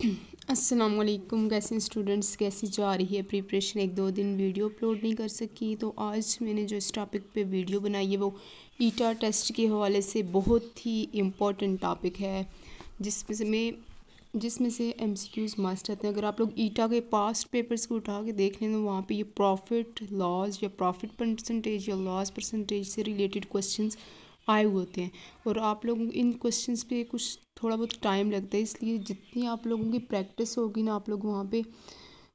अस्सलाम वालेकुम। कैसे स्टूडेंट्स, कैसी जा रही है प्रिपरेशन? एक दो दिन वीडियो अपलोड नहीं कर सकी, तो आज मैंने जो इस टॉपिक पे वीडियो बनाई है वो ईटा टेस्ट के हवाले से बहुत ही इम्पोर्टेंट टॉपिक है, जिसमें से एमसीक्यूज़ मस्ट आते हैं। अगर आप लोग ईटा के पास्ट पेपर्स को उठा के देख लें तो वहाँ पे ये प्रॉफिट लॉस या प्रॉफिट परसेंटेज या लॉस परसेंटेज से रिलेटेड क्वेश्चंस आए हुए होते हैं, और आप लोग इन क्वेश्चंस पे कुछ थोड़ा बहुत टाइम लगता है। इसलिए जितनी आप लोगों की प्रैक्टिस होगी ना, आप लोग वहाँ पे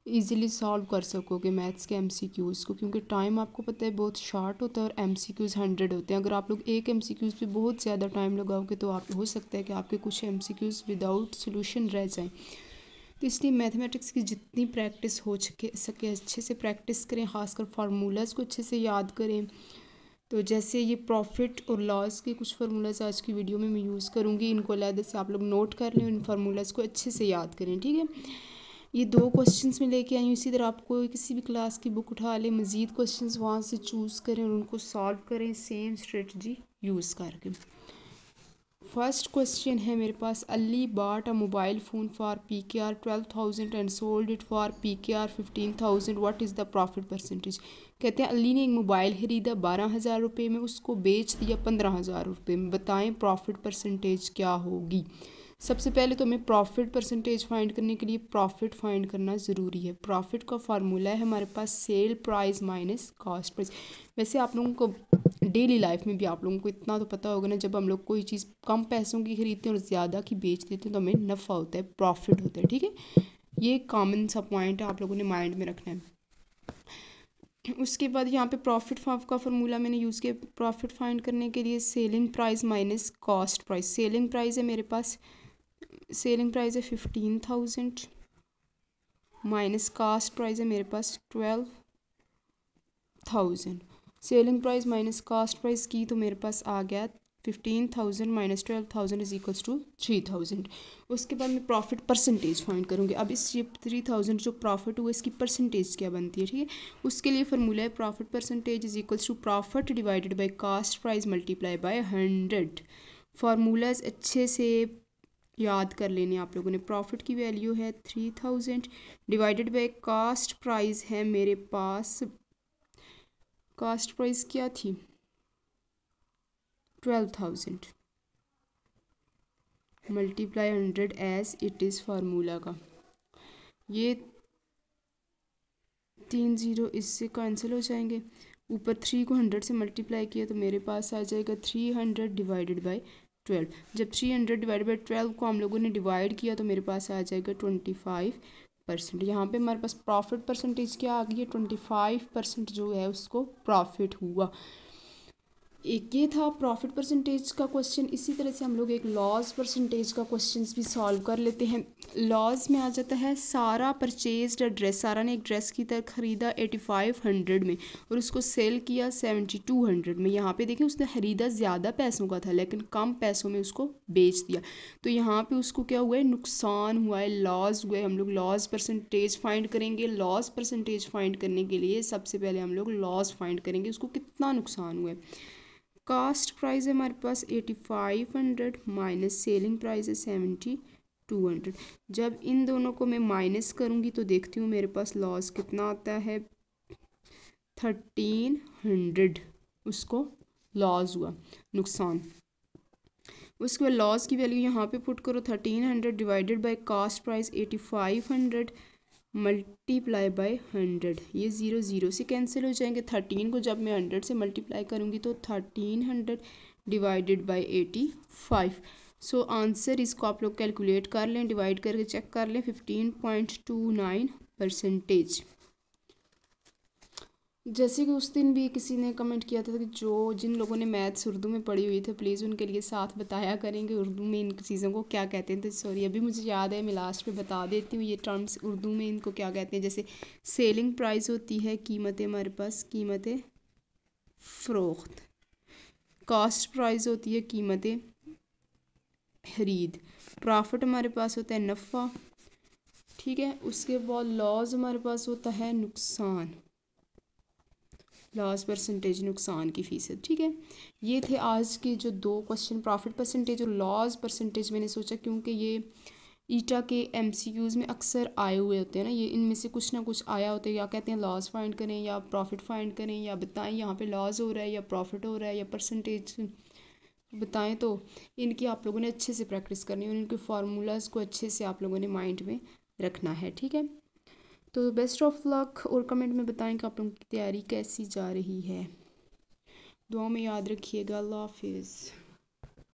इजीली सॉल्व कर सकोगे मैथ्स के एमसीक्यूज़ को, क्योंकि टाइम आपको पता है बहुत शॉर्ट होता है और एमसीक्यूज़ 100 होते हैं। अगर आप लोग एक एमसीक्यूज़ पे बहुत ज़्यादा टाइम लगाओगे तो आप हो सकता है कि आपके कुछ एमसीक्यूज़ विदाउट सोल्यूशन रह जाएं। तो इसलिए मैथमेटिक्स की जितनी प्रैक्टिस हो सके अच्छे से प्रैक्टिस करें, खासकर फार्मूलाज़ को अच्छे से याद करें। तो जैसे ये प्रॉफिट और लॉस के कुछ फार्मूलाज आज की वीडियो में मैं यूज़ करूँगी, इनको अलग से आप लोग नोट कर लें, इन फार्मूलाज को अच्छे से याद करें, ठीक है। ये दो क्वेश्चंस में लेके आई हूँ, इसी तरह आपको किसी भी क्लास की बुक उठा लें, मज़ीद क्वेश्चंस वहाँ से चूज़ करें और उनको सॉल्व करें सेम स्ट्रेटजी यूज़ करके। फर्स्ट क्वेश्चन है मेरे पास, Ali bought a mobile phone for PKR 12,000 and sold it for PKR 15,000, what is the profit percentage. कहते हैं अली ने एक मोबाइल ख़रीदा 12,000 रुपये में, उसको बेच दिया 15,000 रुपये में, बताएं प्रॉफिट परसेंटेज क्या होगी। सबसे पहले तो हमें प्रॉफिट परसेंटेज फाइंड करने के लिए प्रॉफिट फाइंड करना ज़रूरी है। प्रॉफिट का फार्मूला है हमारे पास sale price minus cost price. वैसे आप लोगों को डेली लाइफ में भी आप लोगों को इतना तो पता होगा ना, जब हम लोग कोई चीज़ कम पैसों की खरीदते हैं और ज़्यादा की बेच देते हैं तो हमें नफ़ा होता है, प्रॉफिट होता है, ठीक है। ये कॉमन सा पॉइंट है, आप लोगों ने माइंड में रखना है। उसके बाद यहाँ पे प्रॉफिट का फार्मूला मैंने यूज़ किया प्रॉफिट फाइंड करने के लिए, selling price minus cost price. Selling price है मेरे पास, सेलिंग प्राइस है 15,000 माइनस कास्ट प्राइस है मेरे पास 12,000। Selling price minus cost price की तो मेरे पास आ गया 15,000 माइनस 12,000 इज इक्वल्स टू 3,000। उसके बाद मैं प्रॉफिट परसेंटेज फाइंड करूँगी। अब इस ये 3,000 जो प्रॉफिट हुआ इसकी परसेंटेज क्या बनती है, ठीक है। उसके लिए फार्मूला है profit percentage is equals to profit divided by cost price multiply by 100। Formulas अच्छे से याद कर लेने आप लोगों ने। प्रॉफिट की वैल्यू है 3,000 डिवाइडेड बाय कास्ट प्राइस है मेरे पास, कास्ट प्राइस क्या थी 12,000 multiply 100 as it is formula का। ये 3 ज़ीरो इससे कैंसिल हो जाएंगे, ऊपर 3 को 100 से मल्टीप्लाई किया तो मेरे पास आ जाएगा 300 डिवाइडेड बाई 12। जब 300 डिवाइडेड बाई 12 को हम लोगों ने डिवाइड किया तो मेरे पास आ जाएगा 25%। यहाँ पे हमारे पास प्रॉफिट परसेंटेज क्या आ गई है, 25% जो है उसको प्रॉफिट हुआ। एक ये था प्रॉफिट परसेंटेज का क्वेश्चन। इसी तरह से हम लोग एक लॉस परसेंटेज का क्वेश्चन भी सॉल्व कर लेते हैं। लॉस में आ जाता है सारा परचेज्ड ड्रेस, सारा ने एक ड्रेस की तरह ख़रीदा 8500 में और उसको सेल किया 7200 में। यहाँ पे देखें उसने ख़रीदा ज़्यादा पैसों का था लेकिन कम पैसों में उसको बेच दिया, तो यहाँ पे उसको क्या हुआ है, नुकसान हुआ है, लॉस हुआ है। हम लोग लॉस परसेंटेज फाइंड करेंगे। लॉस परसेंटेज फाइंड करने के लिए सबसे पहले हम लोग लॉस फाइंड करेंगे, उसको कितना नुकसान हुआ है। कास्ट प्राइस है हमारे पास 8500 माइनस सेलिंग प्राइस है 7200। जब इन दोनों को मैं माइनस करूँगी तो देखती हूँ मेरे पास लॉस कितना आता है 1300, उसको लॉस हुआ, नुकसान। उसके बाद लॉस की वैल्यू यहाँ पे पुट करो 1300 divided by cost price 8500 multiply by 100। ये 0 0 से कैंसिल हो जाएंगे। 13 को जब मैं 100 से मल्टीप्लाई करूँगी तो 1300 डिवाइडेड बाय 85। सो आंसर इसको आप लोग कैलकुलेट कर लें, डिवाइड करके चेक कर लें, 15.29%। जैसे कि उस दिन भी किसी ने कमेंट किया था कि जिन लोगों ने मैथ्स उर्दू में पढ़ी हुई थी प्लीज़ उनके लिए साथ बताया करेंगे उर्दू में इन चीज़ों को क्या कहते हैं। तो सॉरी अभी मुझे याद है, मैं लास्ट में बता देती हूँ ये टर्म्स उर्दू में इनको क्या कहते हैं। जैसे सेलिंग प्राइस होती है कीमतें, हमारे पास कीमतें फ़रोख्त। कास्ट प्राइस होती है कीमतें खरीद। प्रॉफिट हमारे पास होता है नफ़ा, ठीक है। उसके बाद लॉस हमारे पास होता है नुकसान, लॉस परसेंटेज नुकसान की फ़ीसद, ठीक है। ये थे आज के जो दो क्वेश्चन, प्रॉफिट परसेंटेज और लॉस परसेंटेज। मैंने सोचा क्योंकि ये ईटा के एमसीक्यूज़ में अक्सर आए हुए होते हैं ना, ये इनमें से कुछ ना कुछ आया होता है। या कहते हैं लॉस फाइंड करें या प्रॉफिट फाइंड करें या बताएं यहाँ पे लॉस हो रहा है या प्रॉफिट हो रहा है या परसेंटेज बताएं। तो इनकी आप लोगों ने अच्छे से प्रैक्टिस करनी है और इनके फार्मूलाज को अच्छे से आप लोगों ने माइंड में रखना है, ठीक है। तो बेस्ट ऑफ लक और कमेंट में बताएं कि आप लोगों की तैयारी कैसी जा रही है। दुआ में याद रखिएगा। अल्लाह हाफिज़।